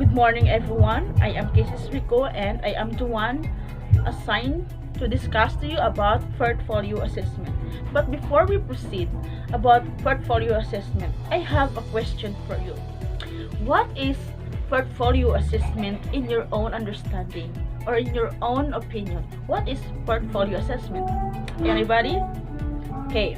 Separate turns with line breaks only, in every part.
Good morning, everyone. I am Casey Rico, and I am the one assigned to discuss to you about portfolio assessment. But before we proceed about portfolio assessment, I have a question for you. What is portfolio assessment in your own understanding or in your own opinion? What is portfolio assessment? Anybody? Okay.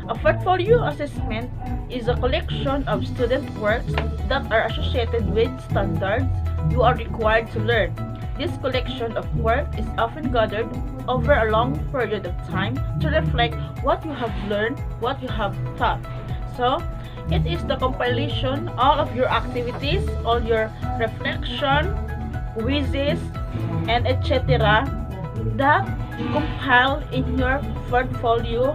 A portfolio assessment is a collection of student works that are associated with standards you are required to learn. This collection of work is often gathered over a long period of time to reflect what you have learned, what you have taught. So, it is the compilation all of your activities, all your reflection, quizzes, and etc. that compile in your portfolio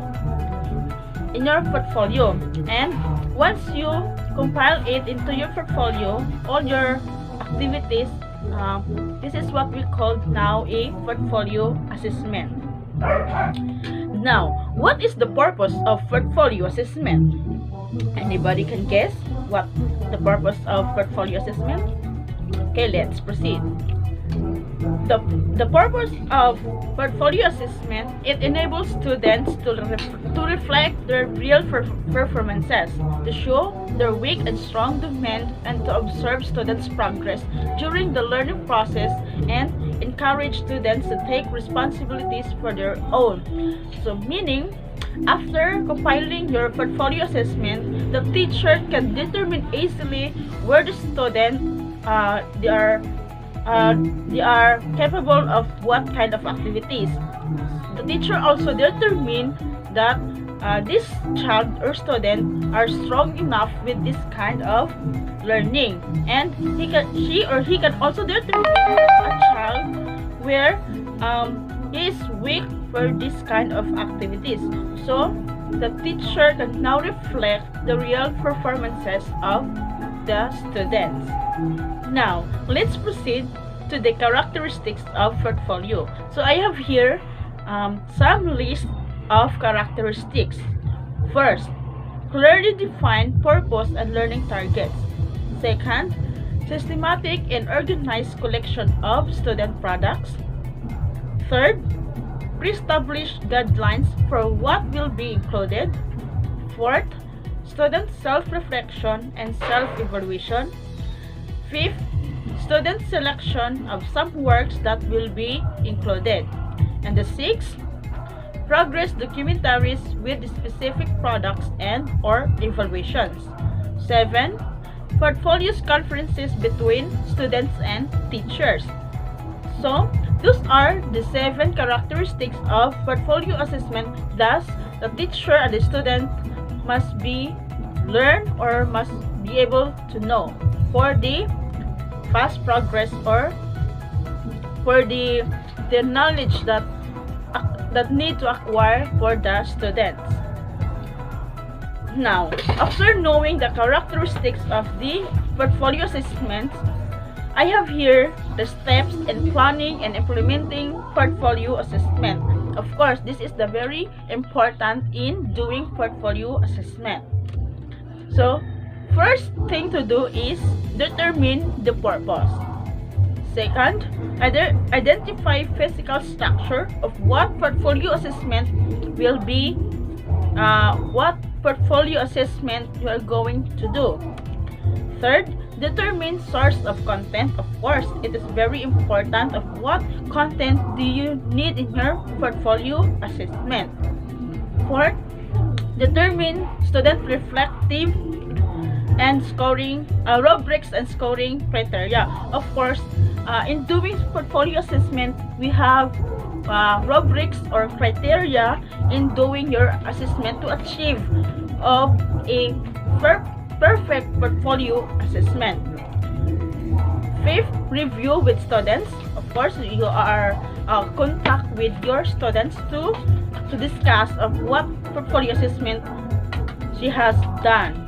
and once you compile it into your portfolio, all your activities, this is what we call now a portfolio assessment. Now, what is the purpose of portfolio assessment? Anybody can guess what the purpose of portfolio assessment? Okay, let's proceed. The purpose of portfolio assessment, it enables students to reflect their real performances, to show their weak and strong demand, and to observe students' progress during the learning process and encourage students to take responsibilities for their own. So meaning, after compiling your portfolio assessment, the teacher can determine easily where the student they are capable of what kind of activities. The teacher also determine that this child or student are strong enough with this kind of learning, and she or he can also determine a child where he is weak for this kind of activities. So the teacher can now reflect the real performances of the students. Now, let's proceed to the characteristics of portfolio. So I have here some list of characteristics. First, clearly defined purpose and learning targets. Second, systematic and organized collection of student products. Third, pre-established guidelines for what will be included. Fourth, student self-reflection and self-evaluation. Fifth, student selection of some works that will be included. And the sixth, progress documentaries with specific products and or evaluations. 7. Portfolios conferences between students and teachers. So, those are the 7 characteristics of portfolio assessment. Thus, the teacher and the student must be learn or must be able to know for the fast progress or for the knowledge that need to acquire for the students. Now, after knowing the characteristics of the portfolio assessment, I have here the steps in planning and implementing portfolio assessment. Of course, this is the very important in doing portfolio assessment. So, first thing to do is determine the purpose. Second, identify physical structure of what portfolio assessment will be, what portfolio assessment you are going to do. Third, determine source of content. Of course, it is very important of what content do you need in your portfolio assessment. Fourth, determine student reflective and scoring rubrics and scoring criteria. Of course, in doing portfolio assessment, we have rubrics or criteria in doing your assessment to achieve of a perfect portfolio assessment. Fifth, review with students. Of course, you are contact with your students to discuss of what portfolio assessment she has done.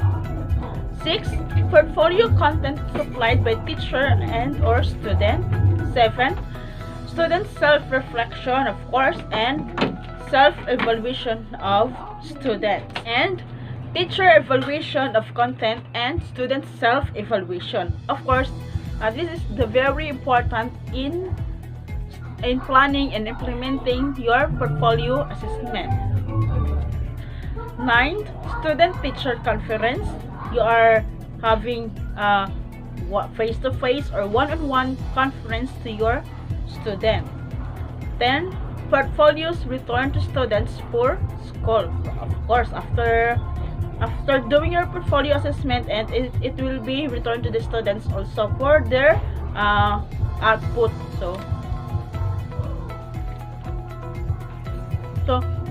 6. Portfolio content supplied by teacher and or student. 7. Student self-reflection, of course, and self-evaluation of students. And teacher evaluation of content, and student self-evaluation. Of course, this is the very important in planning and implementing your portfolio assessment. 9, student-teacher conference. You are having face-to-face or one-on-one conference to your student. 10, portfolios return to students for school. Of course, after doing your portfolio assessment, and it will be returned to the students also for their output. So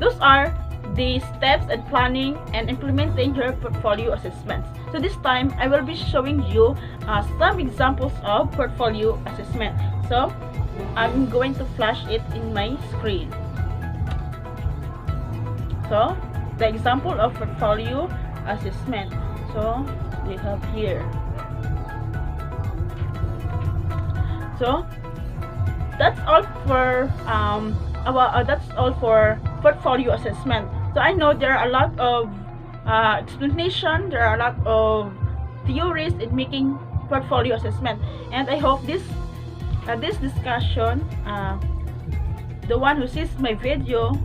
those are the steps in planning and implementing your portfolio assessments. So this time I will be showing you some examples of portfolio assessment. So I'm going to flash it in my screen. So the example of portfolio assessment. So we have here. So that's all for portfolio assessment. So I know there are a lot of explanation, there are a lot of theories in making portfolio assessment, and I hope this discussion, the one who sees my video,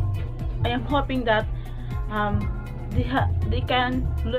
I am hoping that they can learn